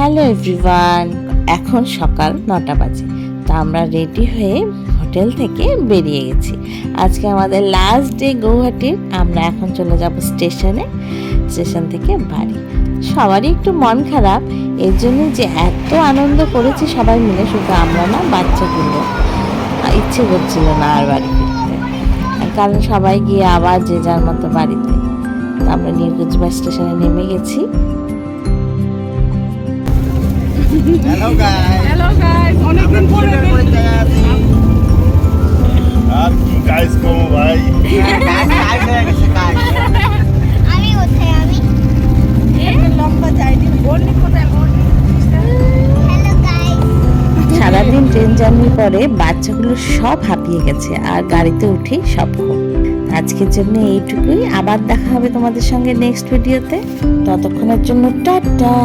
Hello everyone, এখন সকাল 9টা বাজে। তা আমরা রেডি হয়ে হোটেল থেকে বেরিয়ে গেছি। আজকে আমাদের লাস্ট ডে গৌহাটির। আমরা এখন চলে যাব স্টেশন থেকে বাড়ি। সবারই একটু মন খারাপ, এর জন্য যে এত আনন্দ করেছি সবাই মিলে, শুধু আমরা না, বাচ্চাগুলো ইচ্ছে করছিল না আর বাড়ি ফিরতে, কারণ সবাই গিয়ে আবার যে যার মতো বাড়িতে। আমরা নির্গুজবা স্টেশনে নেমে গেছি। হ্যালো গাইস অনেকদিন পরে আর কি গাইস কমো ভাই আমি কোথায় আমি লম্বা যাইনি বলনি কোথায় হ্যালো গাইস সারাদিন ট্রেন জার্নির পরে বাচ্চাগুলো সব হাঁপিয়ে গেছে, আর গাড়িতে উঠেই সব ঘুম। আজকের জন্য এইটুকুই। আবার দেখা হবে তোমাদের সঙ্গে নেক্সট ভিডিওতে। ততক্ষণের জন্য টাটা।